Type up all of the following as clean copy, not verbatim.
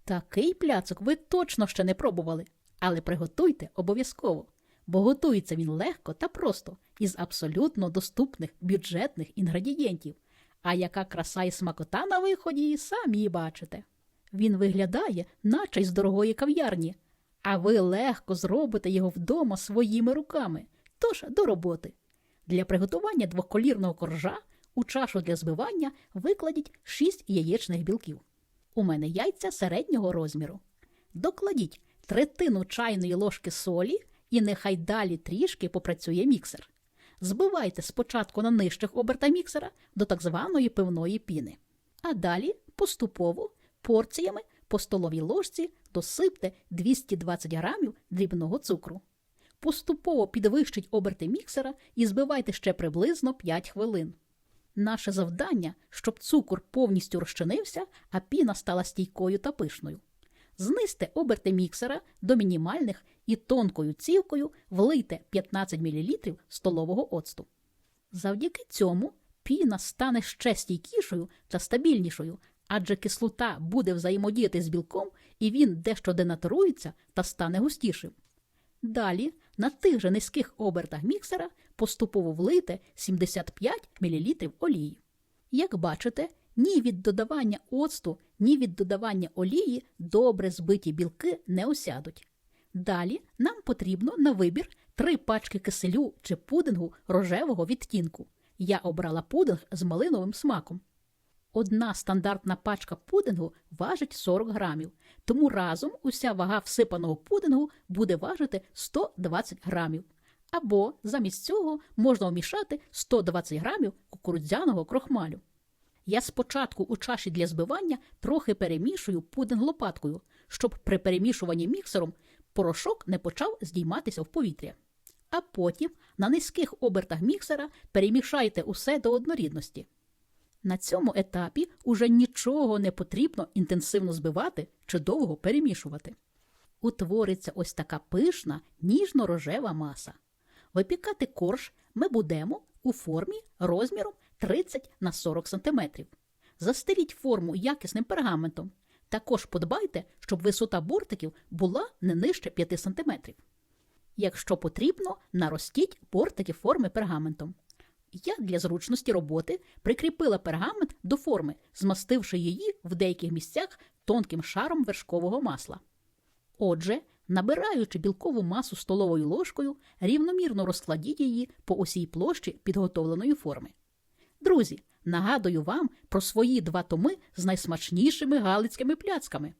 Такий пляцок ви точно ще не пробували, але приготуйте обов'язково, бо готується він легко та просто, із абсолютно доступних бюджетних інгредієнтів. А яка краса і смакота на виході, самі бачите. Він виглядає, наче із дорогої кав'ярні, а ви легко зробите його вдома своїми руками. Тож до роботи. Для приготування двоколірного коржа у чашу для збивання викладіть 6 яєчних білків. У мене яйця середнього розміру. Докладіть третину чайної ложки солі і нехай далі трішки попрацює міксер. Збивайте спочатку на нижчих обертах міксера до так званої пивної піни. А далі поступово порціями по столовій ложці досипте 220 грамів дрібного цукру. Поступово підвищіть оберти міксера і збивайте ще приблизно 5 хвилин. Наше завдання, щоб цукор повністю розчинився, а піна стала стійкою та пишною. Знизьте оберти міксера до мінімальних і тонкою цівкою влийте 15 мл столового оцту. Завдяки цьому піна стане ще стійкішою та стабільнішою, адже кислота буде взаємодіяти з білком і він дещо денатурується та стане густішим. Далі на тих же низьких обертах міксера поступово влийте 75 мл олії. Як бачите, ні від додавання оцту, ні від додавання олії добре збиті білки не осядуть. Далі нам потрібно на вибір 3 пачки киселю чи пудингу рожевого відтінку. Я обрала пудинг з малиновим смаком. Одна стандартна пачка пудингу важить 40 грамів, тому разом уся вага всипаного пудингу буде важити 120 грамів. Або замість цього можна вмішати 120 грамів кукурудзяного крохмалю. Я спочатку у чаші для збивання трохи перемішую пудинг лопаткою, щоб при перемішуванні міксером порошок не почав здійматися в повітря. А потім на низьких обертах міксера перемішайте усе до однорідності. На цьому етапі уже нічого не потрібно інтенсивно збивати чи довго перемішувати. Утвориться ось така пишна, ніжно-рожева маса. Випікати корж ми будемо у формі розміром 30 на 40 см. Застеліть форму якісним пергаментом. Також подбайте, щоб висота бортиків була не нижче 5 см. Якщо потрібно, наростіть бортики форми пергаментом. Я для зручності роботи прикріпила пергамент до форми, змастивши її в деяких місцях тонким шаром вершкового масла. Отже, набираючи білкову масу столовою ложкою, рівномірно розкладіть її по усій площі підготовленої форми. Друзі, нагадую вам про свої 2 томи з найсмачнішими галицькими пляцками.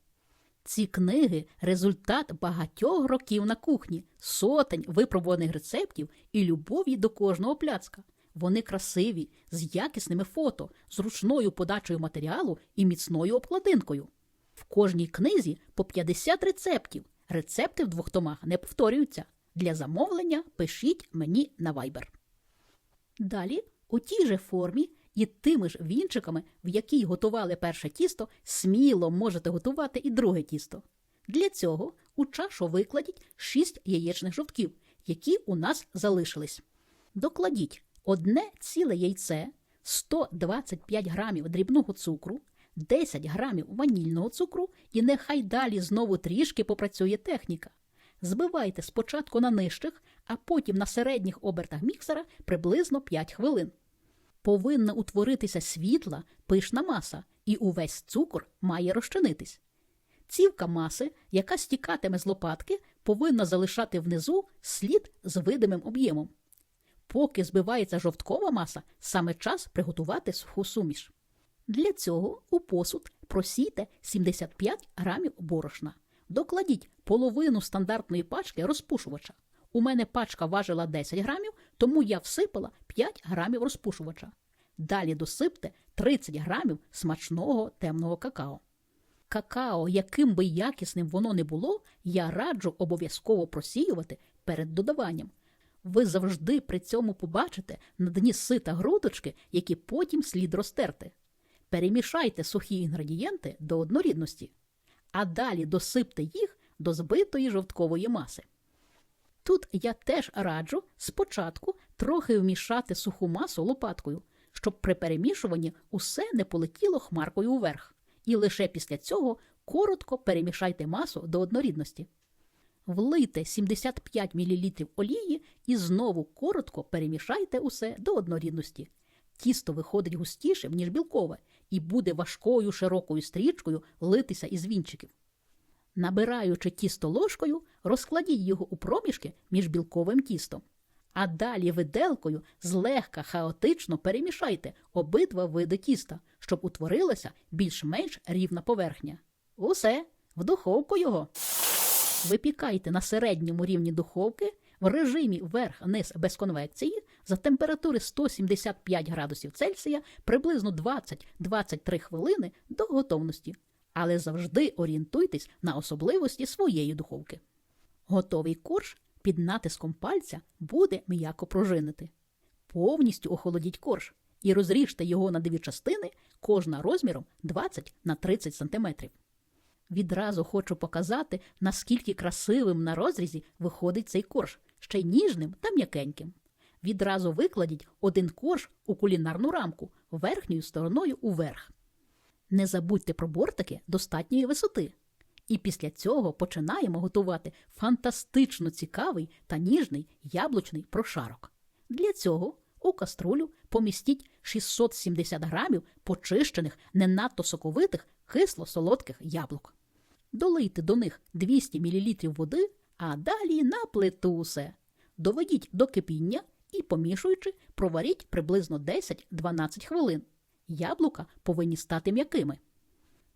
Ці книги – результат багатьох років на кухні, сотень випробуваних рецептів і любові до кожного пляцка. Вони красиві, з якісними фото, зручною подачею матеріалу і міцною обкладинкою. В кожній книзі по 50 рецептів. Рецепти в 2 томах не повторюються. Для замовлення пишіть мені на Viber. Далі, у тій же формі і тими ж вінчиками, в якій готували перше тісто, сміло можете готувати і друге тісто. Для цього у чашу викладіть 6 яєчних жовтків, які у нас залишились. Докладіть 1 ціле яйце, 125 грамів дрібного цукру, 10 грамів ванільного цукру і нехай далі знову трішки попрацює техніка. Збивайте спочатку на нижчих, а потім на середніх обертах міксера приблизно 5 хвилин. Повинна утворитися світла, пишна маса, і увесь цукор має розчинитись. Цівка маси, яка стікатиме з лопатки, повинна залишати внизу слід з видимим об'ємом. Поки збивається жовткова маса, саме час приготувати суху суміш. Для цього у посуд просійте 75 грамів борошна. Докладіть половину стандартної пачки розпушувача. У мене пачка важила 10 грамів, тому я всипала 5 грамів розпушувача. Далі досипте 30 грамів смачного темного какао. Какао, яким би якісним воно не було, я раджу обов'язково просіювати перед додаванням. Ви завжди при цьому побачите на дні сита грудочки, які потім слід розтерти. Перемішайте сухі інгредієнти до однорідності, а далі досипте їх до збитої жовткової маси. Тут я теж раджу спочатку трохи вмішати суху масу лопаткою, щоб при перемішуванні усе не полетіло хмаркою вверх, і лише після цього Коротко перемішайте масу до однорідності. Влийте 75 мл олії і знову коротко перемішайте усе до однорідності. Тісто виходить густішим, ніж білкове, і буде важкою широкою стрічкою литися із вінчиків. Набираючи тісто ложкою, розкладіть його у проміжки між білковим тістом. А далі виделкою злегка хаотично перемішайте обидва види тіста, щоб утворилася більш-менш рівна поверхня. Усе, в духовку його. Випікайте на середньому рівні духовки в режимі верх-низ без конвекції за температури 175 градусів Цельсія приблизно 20-23 хвилини до готовності. Але завжди орієнтуйтесь на особливості своєї духовки. Готовий корж під натиском пальця буде м'яко пружинити. Повністю охолодіть корж і розріжте його на 2 частини, кожна розміром 20 на 30 см. Відразу хочу показати, наскільки красивим на розрізі виходить цей корж, ще й ніжним та м'якеньким. Відразу викладіть один корж у кулінарну рамку, верхньою стороною уверх. Не забудьте про бортики достатньої висоти. І після цього починаємо готувати фантастично цікавий та ніжний яблучний прошарок. Для цього у каструлю помістіть 670 грамів почищених, не надто соковитих, кисло-солодких яблук. Долийте до них 200 мл води, а далі на плиту усе. Доведіть до кипіння і, помішуючи, проваріть приблизно 10-12 хвилин. Яблука повинні стати м'якими.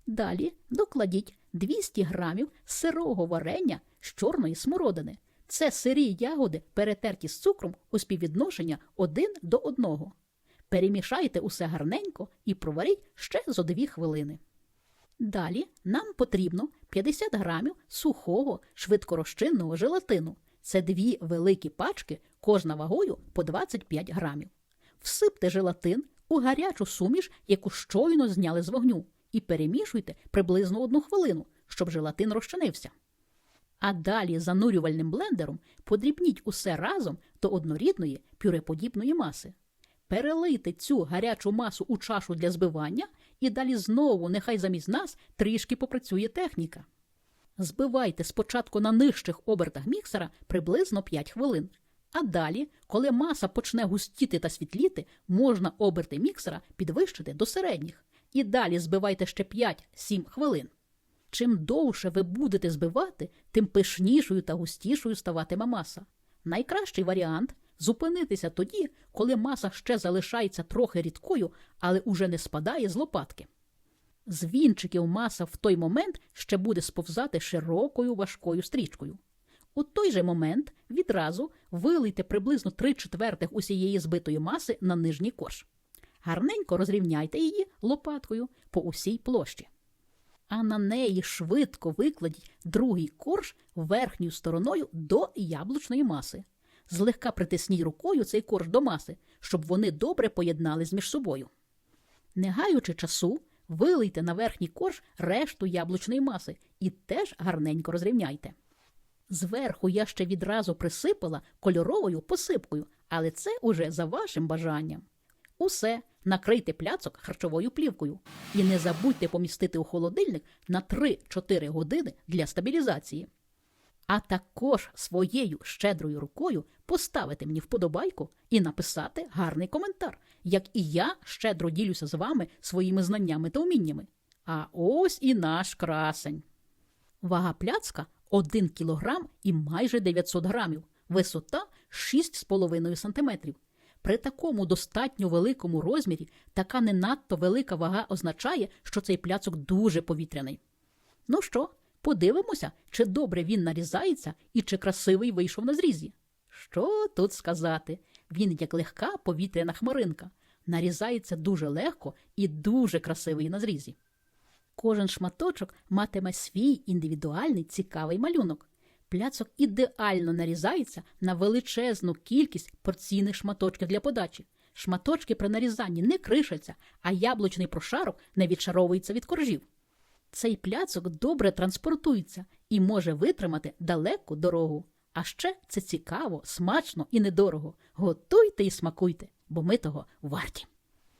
Далі докладіть 200 грамів сирого варення з чорної смородини. Це сирі ягоди, перетерті з цукром у співвідношення 1 до 1. Перемішайте усе гарненько і проваріть ще зо 2 хвилини. Далі нам потрібно 50 грамів сухого швидкорозчинного желатину. Це 2 великі пачки, кожна вагою по 25 грамів. Всипте желатин у гарячу суміш, яку щойно зняли з вогню, і перемішуйте приблизно 1 хвилину, щоб желатин розчинився. А далі занурювальним блендером подрібніть усе разом до однорідної пюреподібної маси. Перелийте цю гарячу масу у чашу для збивання і далі знову нехай замість нас трішки попрацює техніка. Збивайте спочатку на нижчих обертах міксера приблизно 5 хвилин. А далі, коли маса почне густіти та світліти, можна оберти міксера підвищити до середніх. І далі збивайте ще 5-7 хвилин. Чим довше ви будете збивати, тим пишнішою та густішою ставатиме маса. Найкращий варіант – зупинитися тоді, коли маса ще залишається трохи рідкою, але уже не спадає з лопатки. З вінчиків маса в той момент ще буде сповзати широкою важкою стрічкою. У той же момент відразу вилийте приблизно 3/4 усієї збитої маси на нижній корж. Гарненько розрівняйте її лопаткою по усій площі. А на неї швидко викладіть другий корж верхньою стороною до яблучної маси. Злегка притисніть рукою цей корж до маси, щоб вони добре поєднались між собою. Не гаючи часу, вилийте на верхній корж решту яблучної маси і теж гарненько розрівняйте. Зверху я ще відразу присипала кольоровою посипкою, але це уже за вашим бажанням. Усе, накрийте пляцок харчовою плівкою і не забудьте помістити у холодильник на 3-4 години для стабілізації. А також своєю щедрою рукою поставити мені вподобайку і написати гарний коментар, як і я щедро ділюся з вами своїми знаннями та уміннями. А ось і наш красень. Вага пляцка 1 кілограм і майже 900 грамів, висота 6,5 см. При такому достатньо великому розмірі така не надто велика вага означає, що цей пляцок дуже повітряний. Ну що, подивимося, чи добре він нарізається і чи красивий вийшов на зрізі. Що тут сказати? Він як легка повітряна хмаринка. Нарізається дуже легко і дуже красивий на зрізі. Кожен шматочок матиме свій індивідуальний цікавий малюнок. Пляцок ідеально нарізається на величезну кількість порційних шматочків для подачі. Шматочки при нарізанні не кришаться, а яблучний прошарок не відшаровується від коржів. Цей пляцок добре транспортується і може витримати далеку дорогу. А ще це цікаво, смачно і недорого. Готуйте і смакуйте, бо ми того варті.